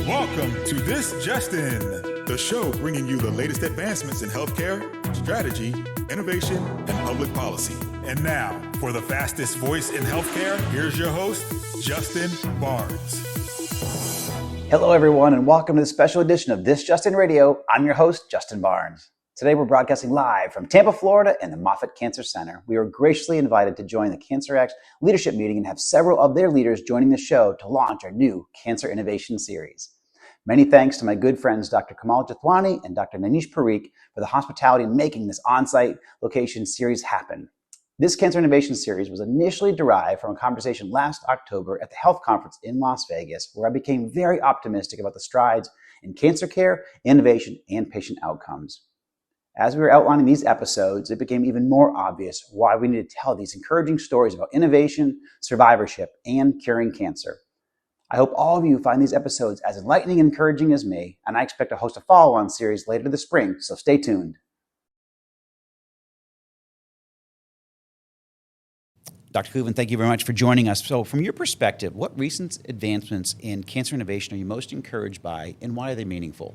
Welcome to This Just In, the show bringing you the latest advancements in healthcare, strategy, innovation, and public policy. And now, for the fastest voice in healthcare, here's your host, Justin Barnes. Hello, everyone, and welcome to the special edition of This Just In Radio. I'm your host, Justin Barnes. Today, we're broadcasting live from Tampa, Florida, and the Moffitt Cancer Center. We were graciously invited to join the Cancer Act's leadership meeting and have several of their leaders joining the show to launch our new Cancer Innovation Series. Many thanks to my good friends, Dr. Kamal Jethwani and Dr. Nanish Parikh, for the hospitality in making this on-site location series happen. This Cancer Innovation Series was initially derived from a conversation last October at the health conference in Las Vegas, where I became very optimistic about the strides in cancer care, innovation, and patient outcomes. As we were outlining these episodes, it became even more obvious why we need to tell these encouraging stories about innovation, survivorship, and curing cancer. I hope all of you find these episodes as enlightening and encouraging as me, and I expect to host a follow-on series later this spring, so stay tuned. Dr. Kuvan, thank you very much for joining us. So from your perspective, what recent advancements in cancer innovation are you most encouraged by, and why are they meaningful?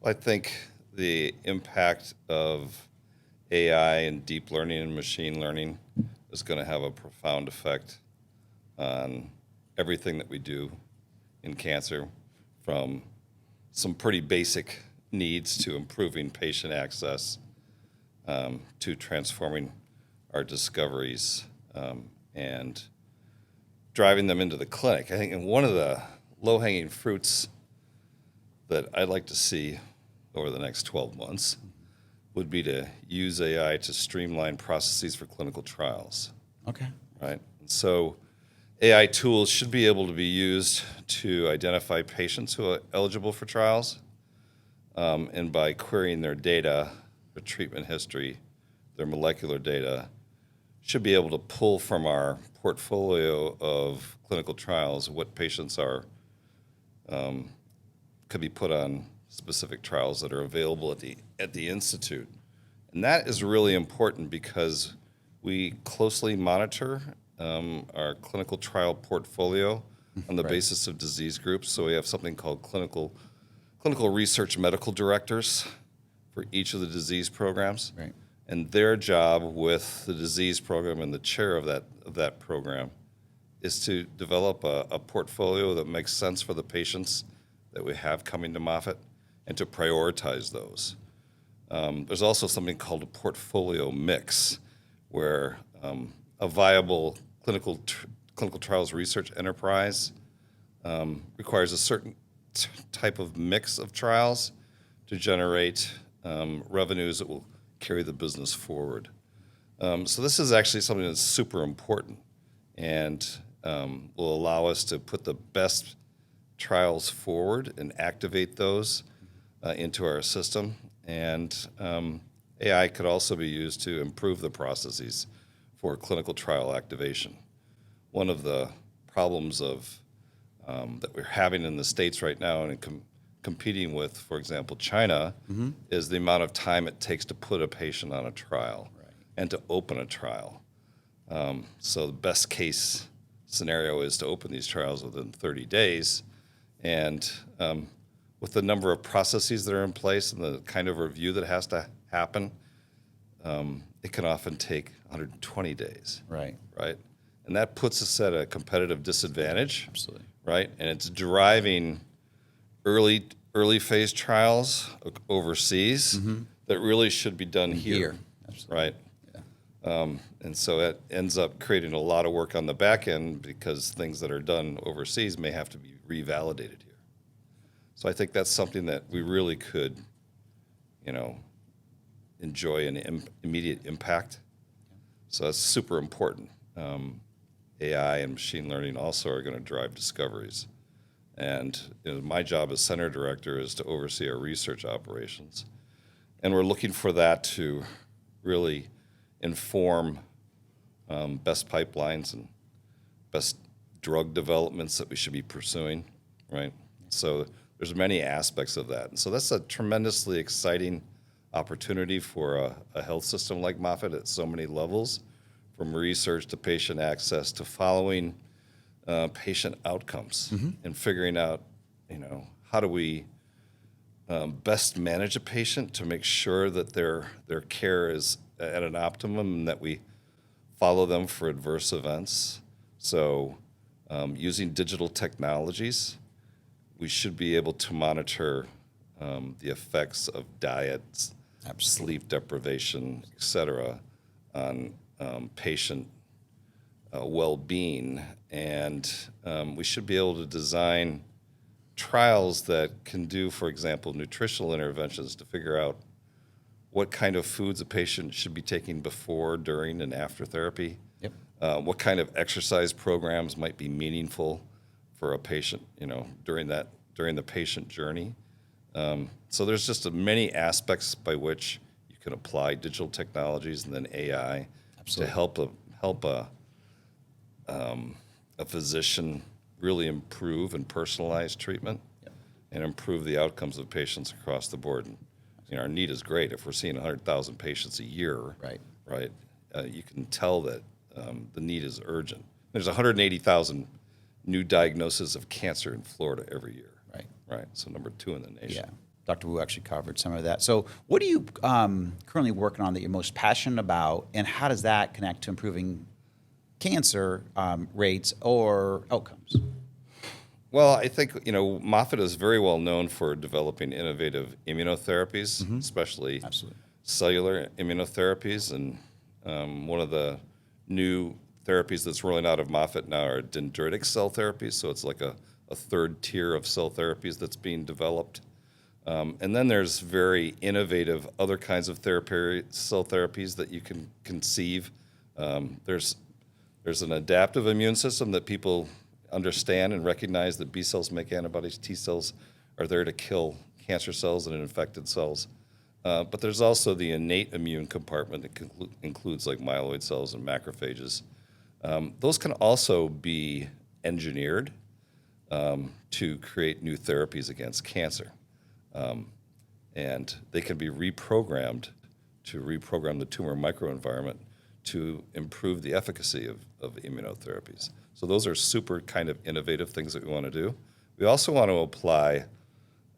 I think the impact of AI and deep learning and machine learning is going to have a profound effect on everything that we do in cancer, from some pretty basic needs to improving patient access, to transforming our discoveries and driving them into the clinic. I think one of the low-hanging fruits that I'd like to see over the next 12 months would be to use AI to streamline processes for clinical trials. Okay. Right? And so AI tools should be able to be used to identify patients who are eligible for trials, and by querying their data, their treatment history, their molecular data, should be able to pull from our portfolio of clinical trials what patients are could be put on specific trials that are available at the Institute. And that is really important because we closely monitor our clinical trial portfolio on the basis of disease groups. So we have something called clinical research medical directors for each of the disease programs. Right. And their job with the disease program and the chair of that program is to develop a portfolio that makes sense for the patients that we have coming to Moffitt and to prioritize those. There's also something called a portfolio mix, where a viable clinical trials research enterprise requires a certain type of mix of trials to generate revenues that will carry the business forward. So this is actually something that's super important and will allow us to put the best trials forward and activate those into our system. And AI could also be used to improve the processes for clinical trial activation. One of the problems that we're having in the States right now and competing with, for example, China, is the amount of time it takes to put a patient on a trial and to open a trial. So the best case scenario is to open these trials within 30 days. And with the number of processes that are in place and the kind of review that has to happen, it can often take 120 days. Right. Right? And that puts us at a competitive disadvantage. Absolutely. Right? And it's driving early phase trials overseas that really should be done here. Absolutely. Right? Yeah. And so it ends up creating a lot of work on the back end because things that are done overseas may have to be revalidated here. So I think that's something that we really could, enjoy an immediate impact. So that's super important. AI and machine learning also are going to drive discoveries. And my job as center director is to oversee our research operations. And we're looking for that to really inform best pipelines and best drug developments that we should be pursuing, right? So there's many aspects of that. And so that's a tremendously exciting opportunity for a health system like Moffitt at so many levels, from research to patient access to following patient outcomes and figuring out, how do we best manage a patient to make sure that their care is at an optimum and that we follow them for adverse events. So using digital technologies, we should be able to monitor the effects of diets, sleep deprivation, et cetera, on patient well-being. And we should be able to design trials that can do, for example, nutritional interventions to figure out what kind of foods a patient should be taking before, during, and after therapy. Yep. What kind of exercise programs might be meaningful for a patient, during the patient journey. So there's just many aspects by which you can apply digital technologies and then AI to help a physician really improve and personalize treatment and improve the outcomes of patients across the board. And, our need is great. If we're seeing 100,000 patients a year, right, you can tell that the need is urgent. There's 180,000 new diagnoses of cancer in Florida every year. Right. So number 2 in the nation. Yeah. Dr. Wu actually covered some of that. So what are you currently working on that you're most passionate about, and how does that connect to improving cancer rates or outcomes? Well, I think, Moffitt is very well known for developing innovative immunotherapies, especially cellular immunotherapies. And one of the new therapies that's rolling out of Moffitt now are dendritic cell therapies. So it's like a third tier of cell therapies that's being developed. And then there's very innovative other kinds of cell therapies that you can conceive. There's an adaptive immune system that people understand and recognize that B cells make antibodies. T cells are there to kill cancer cells and infected cells. But there's also the innate immune compartment that includes like myeloid cells and macrophages. Those can also be engineered to create new therapies against cancer. And they can be reprogrammed to reprogram the tumor microenvironment to improve the efficacy of immunotherapies. So those are super kind of innovative things that we want to do. We also want to apply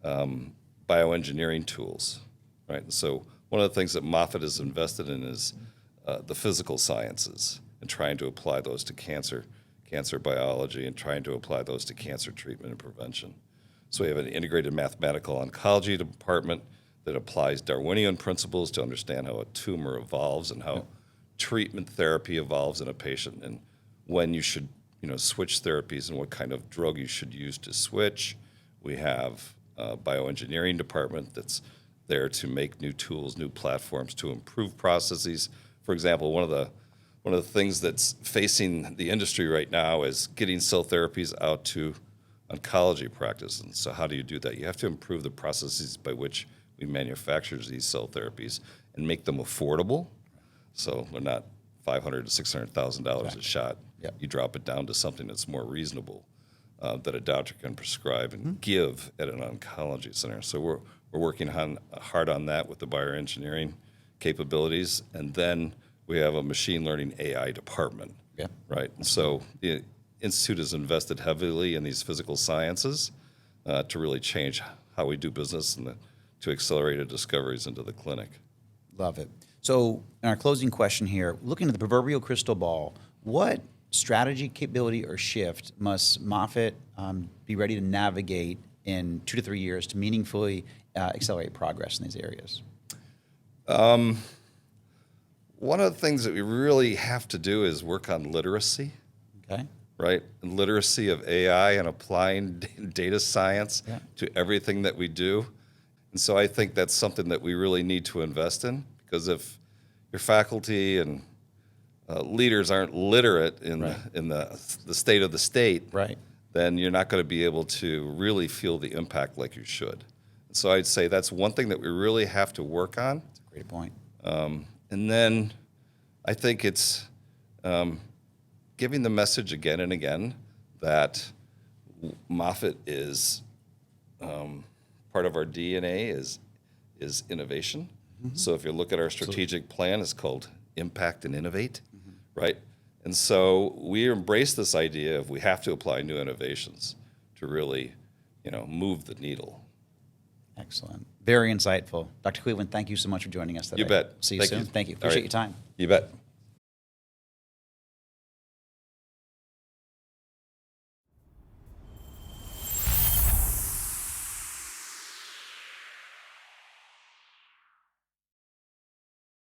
bioengineering tools, right? So one of the things that Moffitt has invested in is the physical sciences and trying to apply those to cancer biology and trying to apply those to cancer treatment and prevention. So we have an integrated mathematical oncology department that applies Darwinian principles to understand how a tumor evolves and how treatment therapy evolves in a patient and when you should switch therapies and what kind of drug you should use to switch. We have a bioengineering department that's there to make new tools, new platforms to improve processes. For example, one of the things that's facing the industry right now is getting cell therapies out to oncology practice. And so how do you do that? You have to improve the processes by which we manufacture these cell therapies and make them affordable. So they're not $500,000 to $600,000 a shot. Yep. You drop it down to something that's more reasonable that a doctor can prescribe and give at an oncology center. So we're working hard on that with the bioengineering capabilities. And then we have a machine learning AI department, right? And so the Institute has invested heavily in these physical sciences to really change how we do business and to accelerate discoveries into the clinic. Love it. So in our closing question here, looking at the proverbial crystal ball, what strategy, capability, or shift must Moffitt be ready to navigate in 2 to 3 years to meaningfully accelerate progress in these areas? One of the things that we really have to do is work on literacy. Okay. Right? And literacy of AI and applying data science to everything that we do. And so I think that's something that we really need to invest in, because if your faculty and leaders aren't literate in the state of the state, then you're not going to be able to really feel the impact like you should. And so I'd say that's one thing that we really have to work on. That's a great point. And then I think it's giving the message again and again that Moffitt is part of our DNA is innovation. So if you look at our strategic plan, it's called Impact and Innovate, right? And so we embrace this idea of we have to apply new innovations to really move the needle. Excellent. Very insightful. Dr. Cleveland, thank you so much for joining us today. You bet. See you Thank soon. you. Thank you. All Appreciate right. your time. You bet.